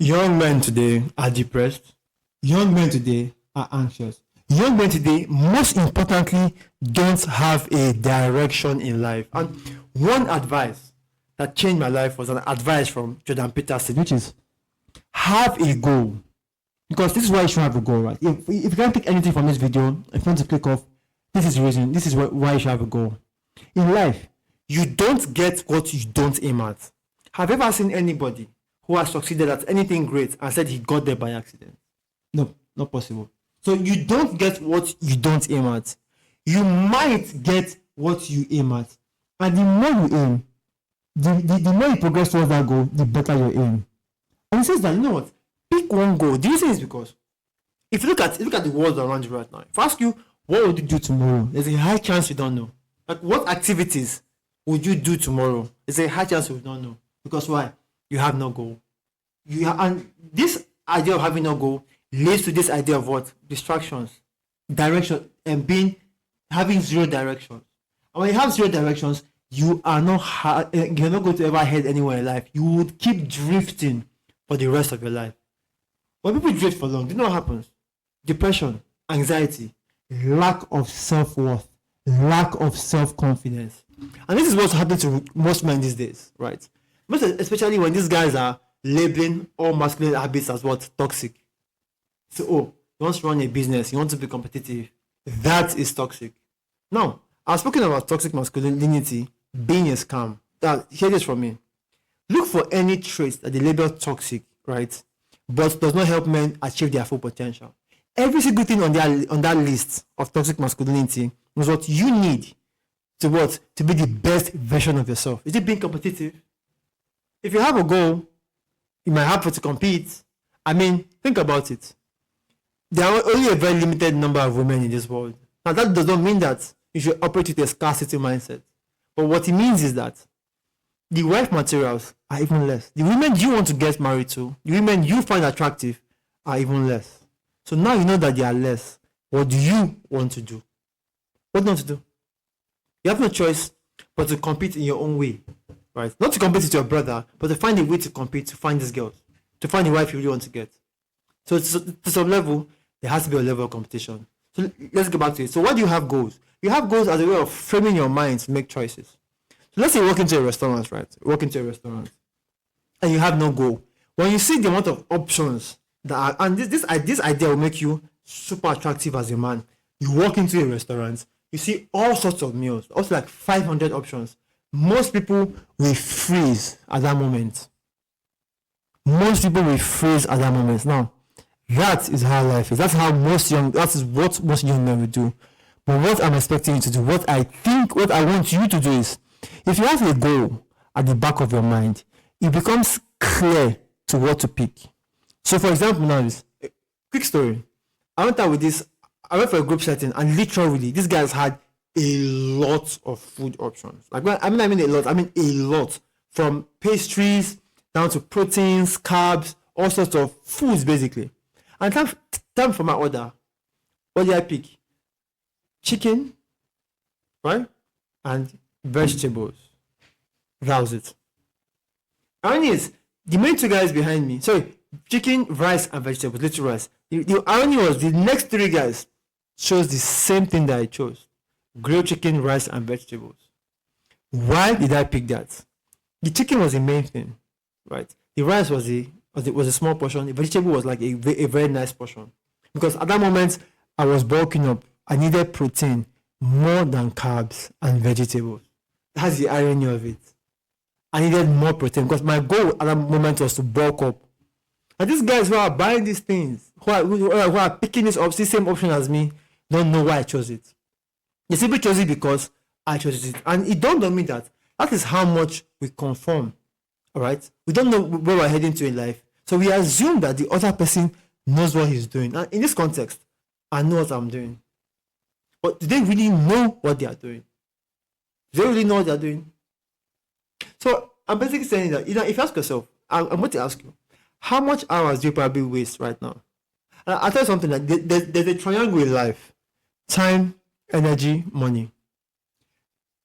Young men today are depressed. Young men today are anxious. Young men today, most importantly, don't have a direction in life. And one advice that changed my life was an advice from Jordan Peterson, which is have a goal. Because this is why you should have a goal, right? If you can't pick anything from this video, if you want to click off, this is the reason, this is why you should have a goal. In life, you don't get what you don't aim at. Have you ever seen anybody who has succeeded at anything great and said he got there by accident? No, not possible. So you don't get what you don't aim at. You might get what you aim at. And the more you aim, the more you progress towards that goal, the better your aim. And he says that, you know what? Pick one goal. The reason is because if you look at the world around you right now, if I ask you what would you do tomorrow, there's a high chance you don't know. Like, what activities would you do tomorrow? There's a high chance you don't know. Because why? You have no goal. And this idea of having no goal leads to this idea of what? Distractions, direction, and having zero directions. And when you have zero directions, you're not going to ever head anywhere in life. You would keep drifting for the rest of your life. When people drift for long, do you know what happens? Depression, anxiety, lack of self-worth, lack of self-confidence. And this is what's happening to most men these days, right? Most especially when these guys are labeling all masculine habits as what? Toxic. So, you want to run a business, you want to be competitive. That is toxic. Now, I've spoken about toxic masculinity being a scam. Hear this from me. Look for any traits that they label toxic, right? But does not help men achieve their full potential. Every single thing on that list of toxic masculinity is what you need to be the best version of yourself. Is it being competitive? If you have a goal, you might have to compete. I mean, think about it. There are only a very limited number of women in this world. Now, that does not mean that you should operate with a scarcity mindset. But what it means is that the wife materials are even less. The women you want to get married to, the women you find attractive, are even less. So now you know that they are less. What do you want to do? What do you want to do? You have no choice but to compete in your own way, right? Not to compete with your brother, but to find a way to compete, to find these girls, to find the wife you really want to get. So to some level, there has to be a level of competition. So let's go back to it. So why do you have goals? You have goals as a way of framing your mind to make choices. So let's say you walk into a restaurant, right? Walk into a restaurant and you have no goal. When you see the amount of options that are, and this idea will make you super attractive as a man. You walk into a restaurant, you see all sorts of meals, also like 500 options. Most people will freeze at that moment. Most people will freeze at that moment. Now, that is how life is. That is what most young men will do. But what I'm expecting you to do, what I want you to do is, if you have a goal at the back of your mind, it becomes clear to what to pick. So for example, now this quick story. I went for a group setting, and literally these guys had a lot of food options. Like, I mean a lot. I mean a lot. From pastries down to proteins, carbs, all sorts of foods basically. And time for my order. What did I pick? Chicken, right? And vegetables. That was it. Irony is, the main two guys behind me, chicken, rice, and vegetables, little rice. The irony was the next three guys chose the same thing that I chose. Grilled chicken, rice, and vegetables. Why did I pick that? The chicken was the main thing, right? The rice was a small portion. The vegetable was like a very nice portion. Because at that moment, I was bulking up. I needed protein more than carbs and vegetables. That's the irony of it. I needed more protein because my goal at that moment was to bulk up. And these guys who are buying these things, who are picking this same option as me, don't know why I chose it. They simply chose it because I chose it. And it dawned on me that is how much we conform. All right? We don't know where we're heading to in life. So we assume that the other person knows what he's doing. And in this context, I know what I'm doing. But do they really know what they are doing? Do they really know what they are doing? So I'm basically saying that, if you ask yourself, I'm going to ask you, how much hours do you probably waste right now? And I'll tell you something, like there's a triangle in life. Time, energy, money.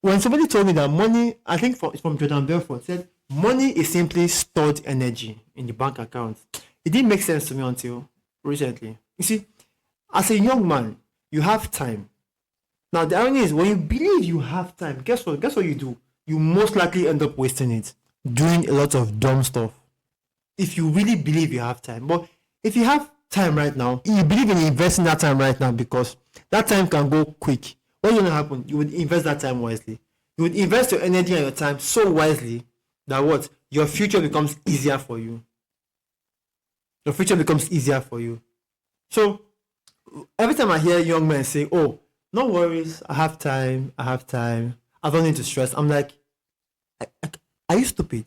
When somebody told me that money, I think it's from Jordan Belfort, said Money is simply stored energy in the bank account. It didn't make sense to me until recently. You see, as a young man, you have time. Now the irony is, when you believe you have time, guess what? Guess what you do? You most likely end up wasting it, doing a lot of dumb stuff. If you really believe you have time. But if you have time right now, you believe in investing that time right now, because that time can go quick. What's going to happen? You would invest that time wisely. You would invest your energy and your time so wisely that what? Your future becomes easier for you. Your future becomes easier for you. So every time I hear young men say, "Oh, no worries, I have time, I don't need to stress," I'm like, are you stupid?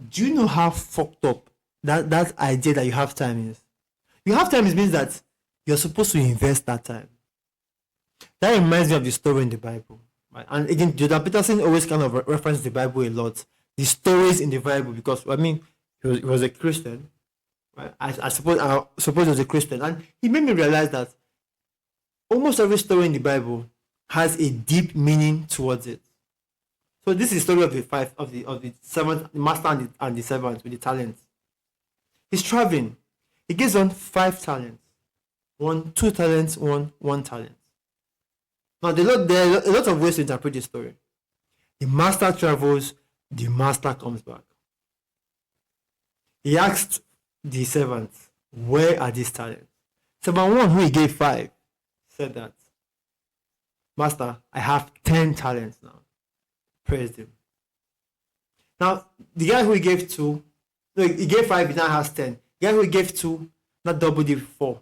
Do you know how fucked up that idea that you have time is? You have time means that you're supposed to invest that time. That reminds me of the story in the Bible. Right? And again, Jordan Peterson always kind of references the Bible a lot. The stories in the Bible, because he was a Christian. Right? I suppose he was a Christian, and he made me realize that almost every story in the Bible has a deep meaning towards it. So this is the story of the servant, the master and the servant with the talents. He's traveling. He gives one 5 talents, one 2 talents, one talent. Now there are a lot of ways to interpret this story. The master travels, the master comes back. He asked the servants, "Where are these talents?" Servant 1, who he gave 5, said that, "Master, I have 10 talents now." Praised him. Now the guy who he gave 2, no, he gave 5, he now has 10. The guy who he gave 2, not doubled it 4.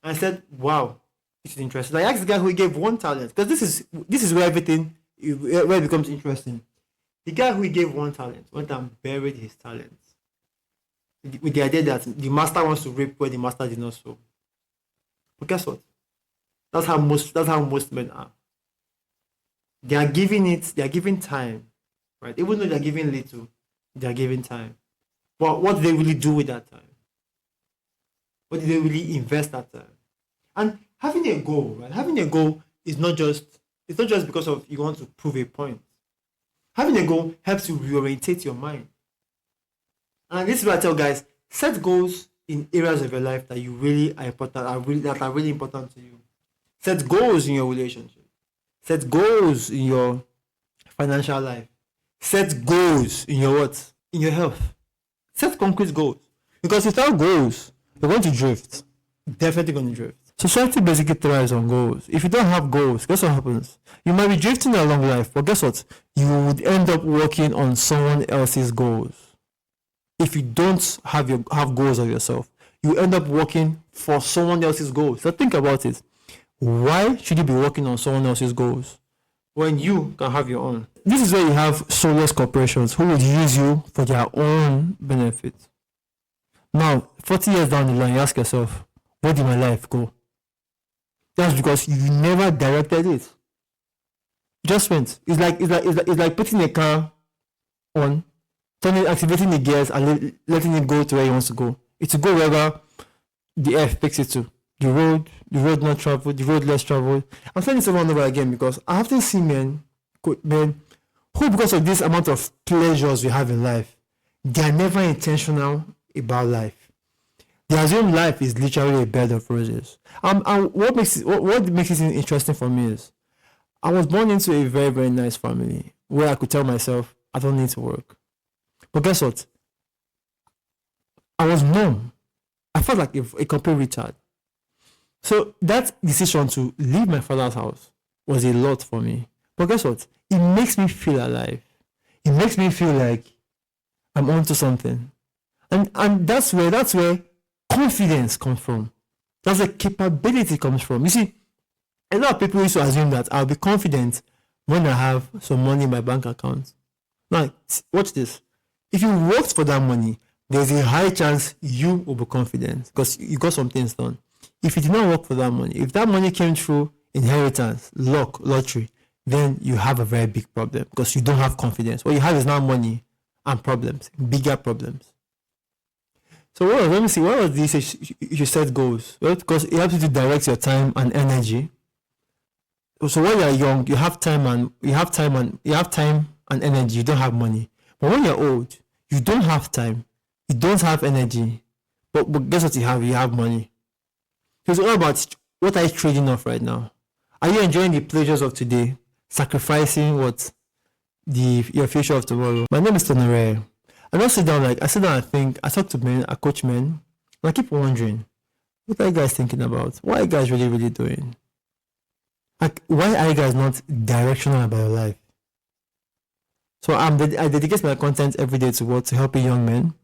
And I said, "Wow, this is interesting." I asked the guy who he gave 1 talent, because this is where it becomes interesting. The guy who he gave 1 talent went and buried his talents, with the idea that the master wants to reap where the master did not sow. But guess what? That's how most men are. They are giving time, right? Even though they are giving little, they are giving time. But what do they really do with that time? What do they really invest that time? And having a goal, right? Having a goal is not just because of you want to prove a point. Having a goal helps you reorientate your mind. And this is what I tell guys: set goals in areas of your life that you really are important, that are really important to you. Set goals in your relationship. Set goals in your financial life. Set goals in your what? In your health. Set concrete goals. Because without goals, you're going to drift. Definitely going to drift. Society basically thrives on goals. If you don't have goals, guess what happens? You might be drifting along life, but guess what? You would end up working on someone else's goals. If you don't have goals of yourself, you end up working for someone else's goals. So think about it. Why should you be working on someone else's goals when you can have your own? This is where you have soulless corporations who would use you for their own benefit. Now, 40 years down the line, you ask yourself, where did my life go? That's because you never directed it. You just went. It's like putting a car on, activating the gears and letting it go to where it wants to go. It's to go wherever the earth takes it to. The road not traveled, the road less traveled. I'm saying this over and over again because I often see men who, because of this amount of pleasures we have in life, they are never intentional about life. They assume life is literally a bed of roses. And what makes it interesting for me is I was born into a very, very nice family where I could tell myself I don't need to work. But guess what? I was numb. I felt like a complete retard. So that decision to leave my father's house was a lot for me. But guess what? It makes me feel alive. It makes me feel like I'm onto something. And that's where confidence comes from. That's where capability comes from. You see, a lot of people used to assume that I'll be confident when I have some money in my bank account. Now, watch this. If you worked for that money, there's a high chance you will be confident because you got some things done. If you did not work for that money, if that money came through inheritance, luck, lottery, then you have a very big problem because you don't have confidence. What you have is now money and problems, bigger problems. So let me see, what was this you set goals? Well, because it helps you to direct your time and energy. So when you're young, you have time and energy, you don't have money. But when you're old, you don't have time, you don't have energy, but guess what you have? You have money. It's all about what are you trading off right now? Are you enjoying the pleasures of today, sacrificing what your future of tomorrow? My name is Tonore. I don't sit down and think, I talk to men, I coach men, and I keep wondering, what are you guys thinking about? What are you guys really, really doing? Like, why are you guys not directional about your life? So I dedicate my content every day to what? To helping young men.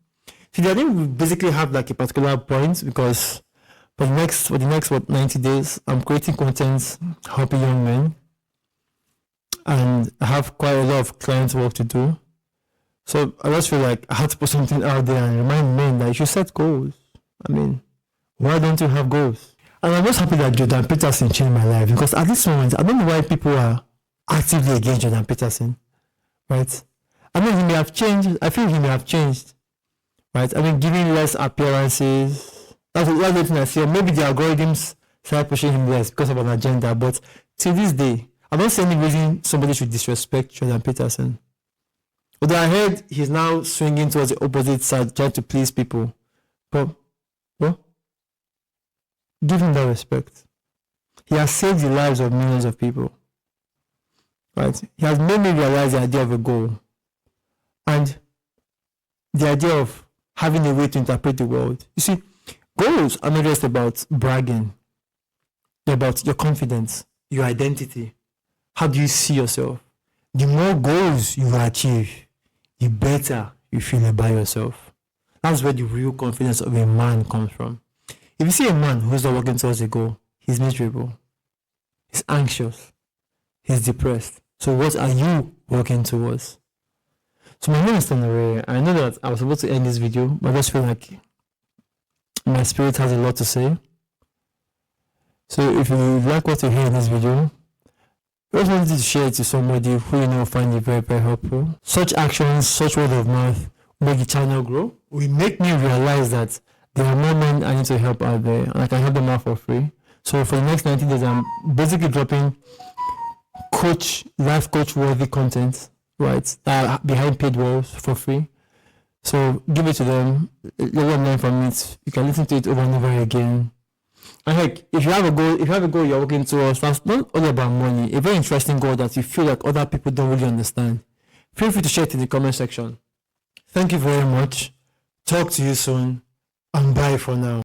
See, I think we basically have like a particular point because for the next 90 days, I'm creating content helping young men. And I have quite a lot of client work to do. So I just feel like I have to put something out there and remind men that you should set goals. I mean, why don't you have goals? And I'm just happy that Jordan Peterson changed my life because at this moment, I don't know why people are actively against Jordan Peterson, right? I mean, he may have changed. I feel he may have changed, right? I mean, giving less appearances. That's the thing I see. Maybe the algorithms start pushing him less because of an agenda. But till this day, I don't see any reason somebody should disrespect Jordan Peterson. Although I heard he's now swinging towards the opposite side, trying to please people. But, well, give him that respect. He has saved the lives of millions of people. Right? He has made me realize the idea of a goal. And the idea of having a way to interpret the world. You see, goals are not just about bragging. They're about your confidence, your identity. How do you see yourself? The more goals you achieve, the better you feel about yourself. That's where the real confidence of a man comes from. If you see a man who's not working towards a goal, he's miserable, he's anxious, he's depressed. So what are you working towards? So my name is Tonore. I know that I was supposed to end this video, but I just feel like my spirit has a lot to say. So if you like what you hear in this video, I just wanted to share it to somebody who you know find it very, very helpful. Such actions, such word of mouth make the channel grow. Will make me realize that there are more men I need to help out there and I can help them out for free. So for the next 90 days, I'm basically dropping life coach worthy content, right? That are behind paid walls for free. So give it to them, let them learn from it. You can listen to it over and over again. And heck, if you have a goal you're working towards, that's not only about money, a very interesting goal that you feel like other people don't really understand, feel free to share it in the comment section. Thank you very much. Talk to you soon, and bye for now.